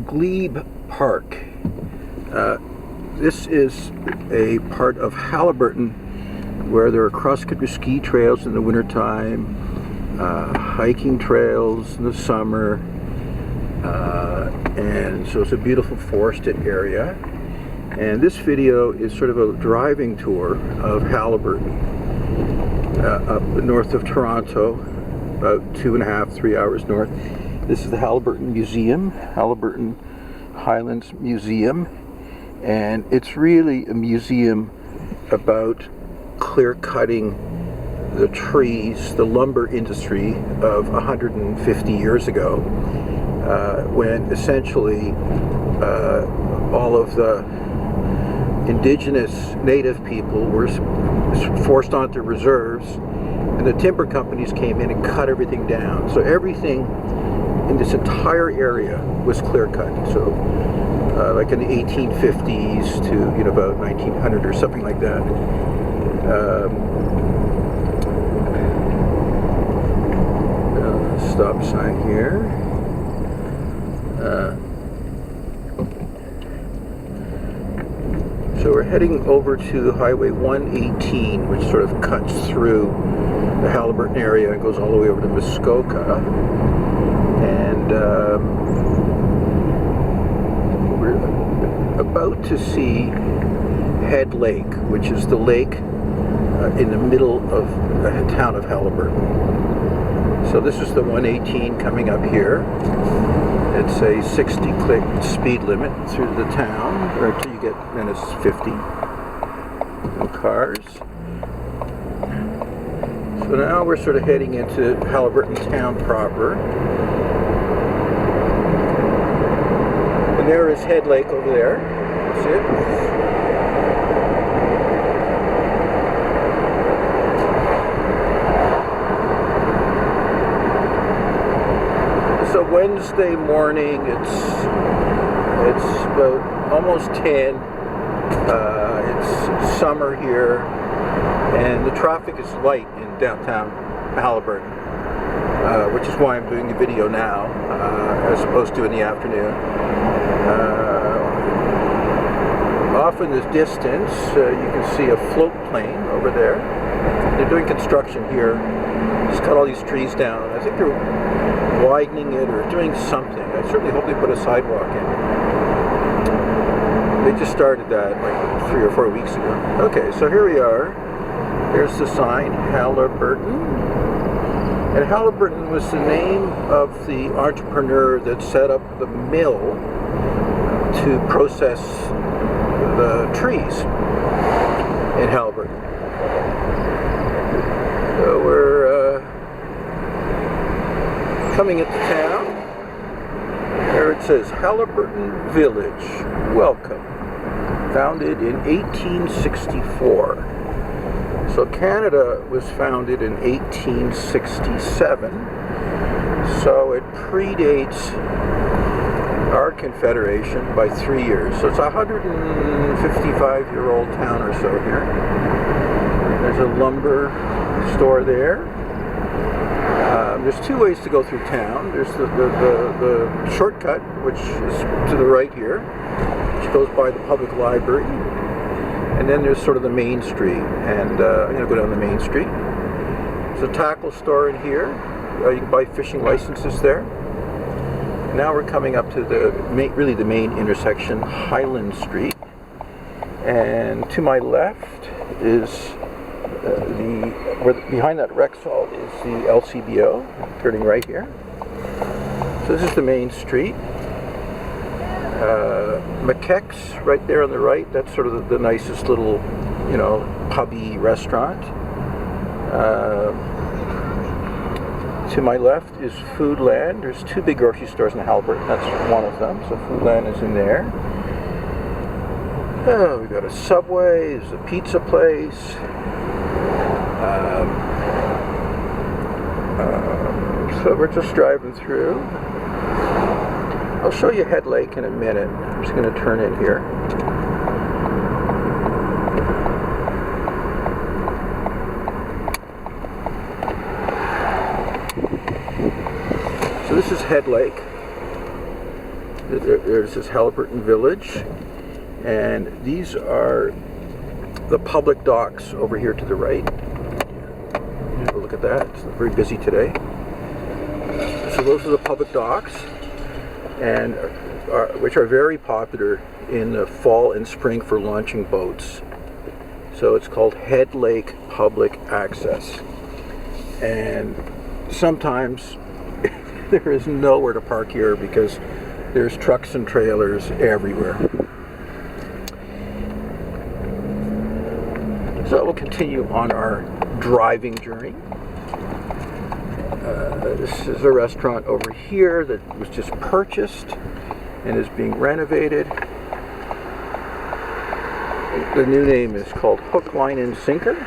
Glebe Park. This is a part of Haliburton where there are cross-country ski trails in the wintertime, hiking trails in the summer, and so it's a beautiful forested area. And this video is sort of a driving tour of Haliburton, up north of Toronto, about 2.5–3 hours north. This is the Haliburton Museum, Haliburton Highlands Museum, and it's really a museum about clear-cutting the trees, the lumber industry of 150 years ago, when essentially all of the indigenous native people were forced onto reserves, and the timber companies came in and cut everything down. So everything in this entire area was clear cut. So like in the 1850s to about 1900 or something like that. Stop sign here. So we're heading over to Highway 118, which sort of cuts through the Haliburton area and goes all the way over to Muskoka. And we're about to see Head Lake, which is the lake in the middle of the town of Haliburton. So this is the 118 coming up here. It's a 60-click speed limit through the town, or until you get, then it's 50. No cars. So now we're sort of heading into Haliburton town proper. And there is Head Lake over there. See it? So Wednesday morning, it's about almost 10. It's summer here, and the traffic is light in downtown Haliburton, which is why I'm doing the video now, as opposed to in the afternoon. Off in the distance, you can see a float plane over there. They're doing construction here. Just cut all these trees down. I think they're widening it or doing something. I certainly hope they put a sidewalk in. They just started that like 3 or 4 weeks ago. Okay, so here we are. There's the sign, Haliburton. And Haliburton was the name of the entrepreneur that set up the mill to process the trees in Haliburton. So we're coming into town. There it says Haliburton Village, welcome. Founded in 1864. So Canada was founded in 1867. So it predates our Confederation by 3 years. So it's a 155-year-old town or so here. There's a lumber store there. There's 2 ways to go through town. There's the shortcut, which is to the right here, which goes by the public library. And then there's sort of the main street. And I'm going to go down the main street. There's a tackle store in here. You can buy fishing licenses there. Now we're coming up to the main intersection, Highland Street. And to my left is behind that Rexall is the LCBO, turning right here. So this is the main street. McKeck's right there on the right. That's sort of the nicest little, pubby restaurant. To my left is Foodland. There's 2 big grocery stores in Haliburton. That's one of them. So Foodland is in there. Oh, we've got a Subway. There's a pizza place. So we're just driving through. I'll show you Head Lake in a minute. I'm just going to turn in here. So this is Head Lake. There's this Haliburton village, and these are the public docks over here to the right. Have a look at that. It's very busy today. So those are the public docks, and which are very popular in the fall and spring for launching boats. So it's called Head Lake Public Access, and sometimes there is nowhere to park here because there's trucks and trailers everywhere. So we'll continue on our driving journey. This is a restaurant over here that was just purchased and is being renovated. The new name is called Hook, Line, and Sinker.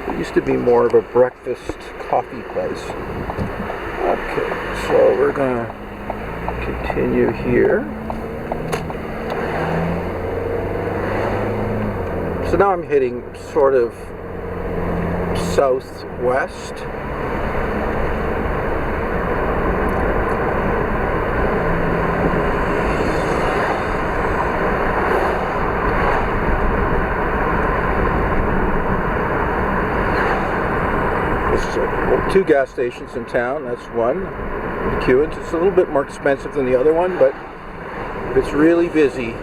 It used to be more of a breakfast coffee place. Okay, so we're gonna continue here. So now I'm heading sort of southwest. Two gas stations in town. That's one, McEwen's. It's a little bit more expensive than the other one, but if it's really busy,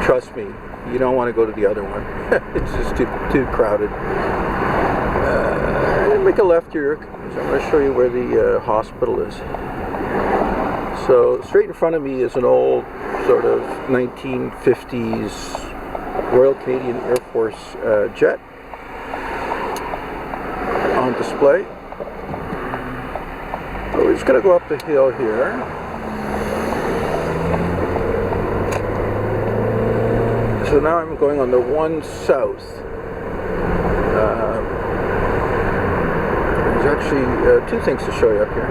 trust me, you don't want to go to the other one. It's just too crowded. Make a left here. So I'm going to show you where the hospital is. So straight in front of me is an old sort of 1950s Royal Canadian Air Force jet on display. So we're just going to go up the hill here. So now I'm going on the one south. There's actually two things to show you up here.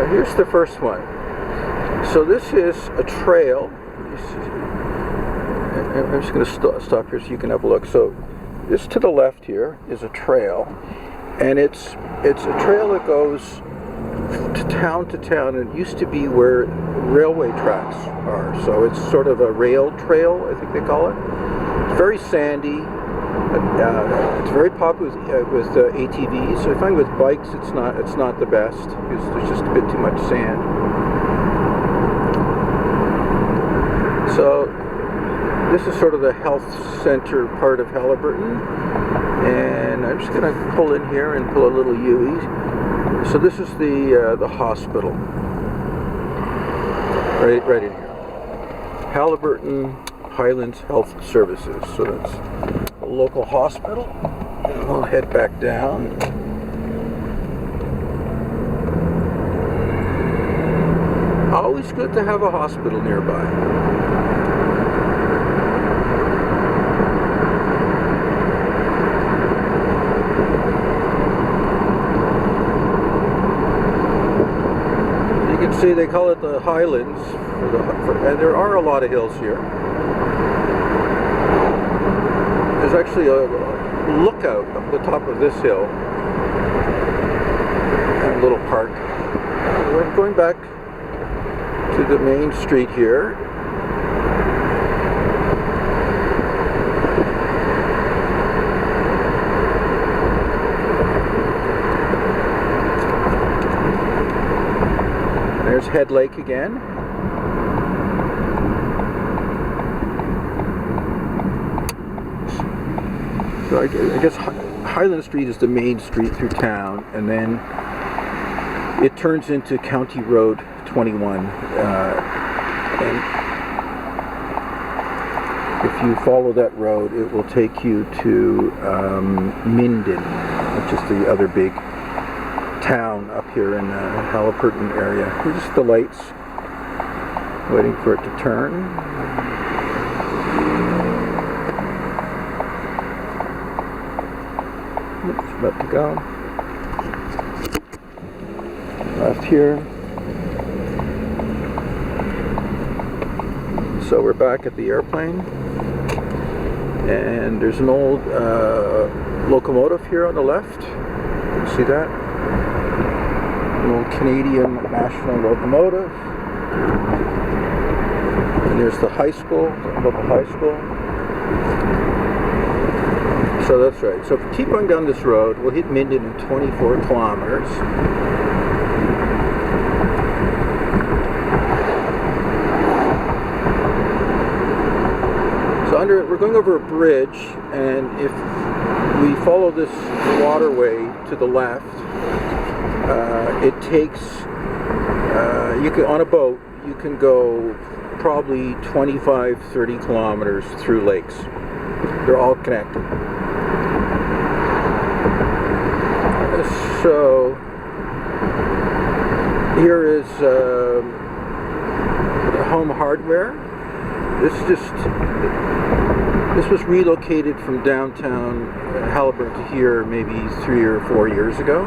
Here's the first one. So this is a trail. I'm just going to stop here so you can have a look. So this to the left here is a trail, and it's a trail that goes to town. It used to be where railway tracks are. So it's sort of a rail trail, I think they call it. It's very sandy. It's very popular with ATVs. So I find with bikes it's not the best because there's just a bit too much sand. So this is sort of the health center part of Haliburton, and I'm just going to pull in here and pull a little U-E. So this is the hospital, right in here. Haliburton Highlands Health Services. So that's a local hospital. And we'll head back down. Always good to have a hospital nearby. See, they call it the Highlands, and there are a lot of hills here. There's actually a lookout up the top of this hill, and a little park. We're going back to the main street here. There's Head Lake again. So I guess Highland Street is the main street through town, and then it turns into County Road 21. And if you follow that road, it will take you to Minden, which is the other big town up here in the Haliburton area. Here's just the lights, waiting for it to turn. It's about to go. Left here. So we're back at the airplane. And there's an old locomotive here on the left. See that? An old Canadian national locomotive. And there's the high school, the local high school. So that's right. So if we keep on down this road, we'll hit Minden in 24 kilometers. So we're going over a bridge, and if we follow this waterway to the left, it takes, you can, on a boat, you can go probably 25-30 kilometers through lakes. They're all connected. So here is Home Hardware. This was relocated from downtown Haliburton to here maybe 3 or 4 years ago.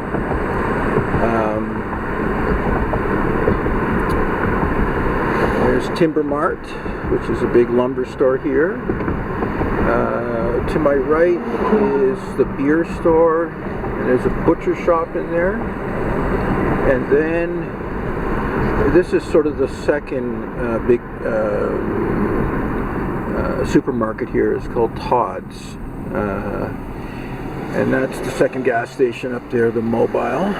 There's Timber Mart, which is a big lumber store here. To my right is the beer store, and there's a butcher shop in there. And then this is sort of the second big supermarket here. It's called Todd's. And that's the second gas station up there, the Mobile.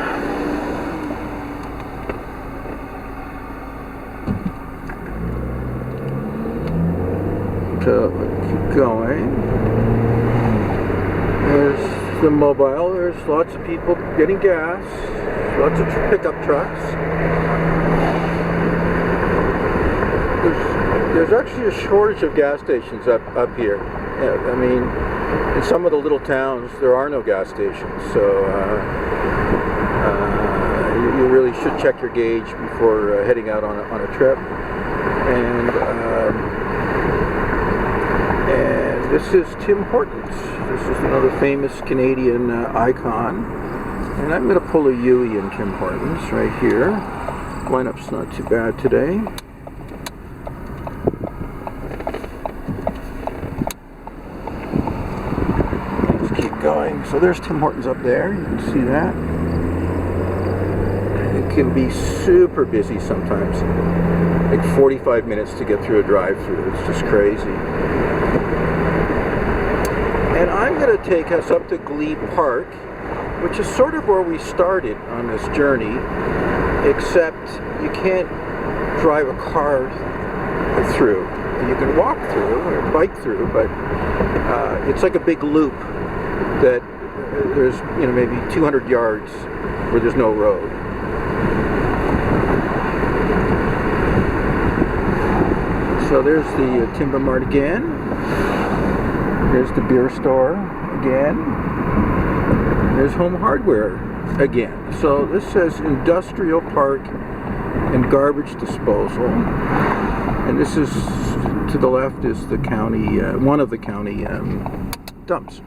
So keep going. There's the Mobile. There's lots of people getting gas. Lots of pickup trucks. There's actually a shortage of gas stations up here. Yeah, I mean, in some of the little towns, there are no gas stations. So you really should check your gauge before heading out on a trip. And this is Tim Hortons. This is another famous Canadian icon. And I'm going to pull a Yui in Tim Hortons right here. Lineup's not too bad today. Let's keep going. So there's Tim Hortons up there. You can see that. It can be super busy sometimes. Like 45 minutes to get through a drive-thru. It's just crazy. And I'm going to take us up to Glebe Park, which is sort of where we started on this journey, except you can't drive a car through. You can walk through or bike through, but it's like a big loop that there's, you know, maybe 200 yards where there's no road. So there's the Timber Mart again. There's the beer store again. There's Home Hardware again. So this says Industrial Park and Garbage Disposal. And this is, to the left is the county, one of the county dumps.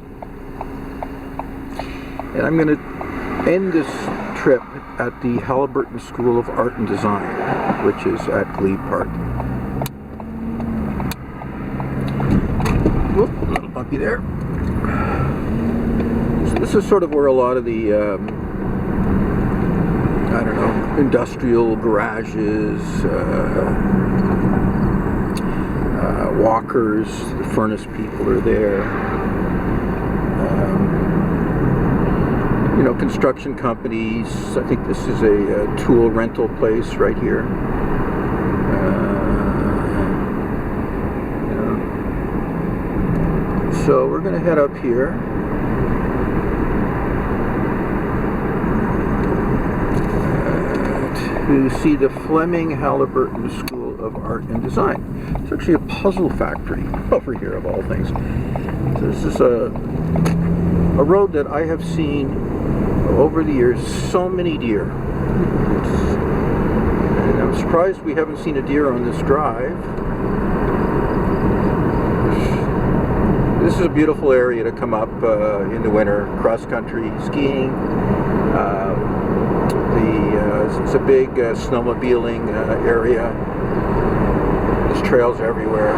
And I'm going to end this trip at the Haliburton School of Art and Design, which is at Glebe Park. Whoop, a little bumpy there. So this is sort of where a lot of the, I don't know, industrial garages, walkers, the furnace people are there. You know, construction companies. I think this is a tool rental place right here. So we're going to head up here. To see the Fleming Haliburton School of Art and Design. It's actually a puzzle factory over here, of all things. So this is a road that I have seen over the years, so many deer. And I'm surprised we haven't seen a deer on this drive. This is a beautiful area to come up in the winter, cross-country skiing. It's a big snowmobiling area. There's trails everywhere.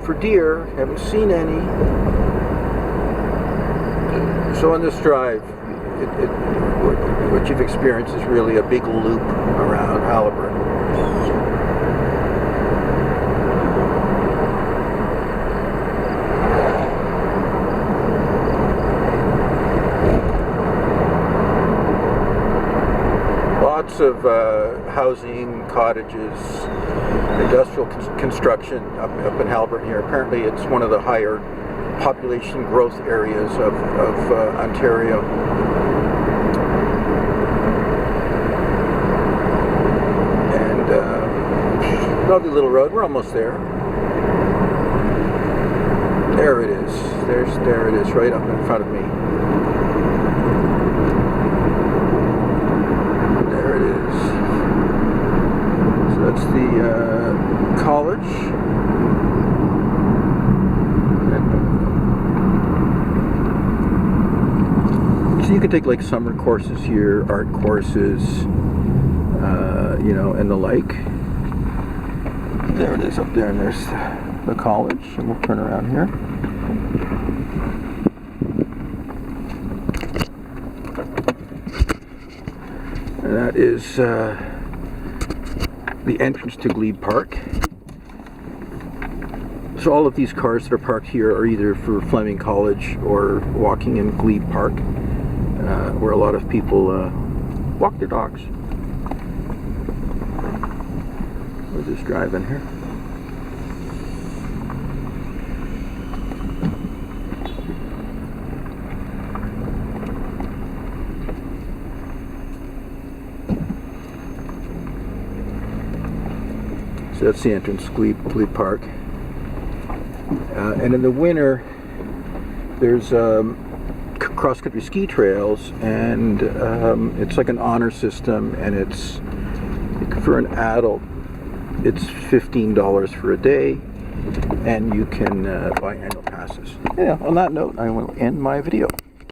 for deer. Haven't seen any. So on this drive, what you've experienced is really a big loop around Haliburton. Lots of housing, cottages, industrial construction up in Haliburton here. Apparently it's one of the higher population growth areas of Ontario. And lovely little road. We're almost there. There it is. There it is, right up in front of me. There it is. So that's the college. So you can take like summer courses here, art courses, you know, and the like. There it is up there, and there's the college, and we'll turn around here. And that is the entrance to Glebe Park. So all of these cars that are parked here are either for Fleming College or walking in Glebe Park, where a lot of people walk their dogs. We're just driving here. So that's the entrance, Glebe Park. And in the winter, there's cross-country ski trails, and it's like an honor system, and it's, for an adult, it's $15 for a day, and you can buy annual passes. Yeah, on that note, I will end my video.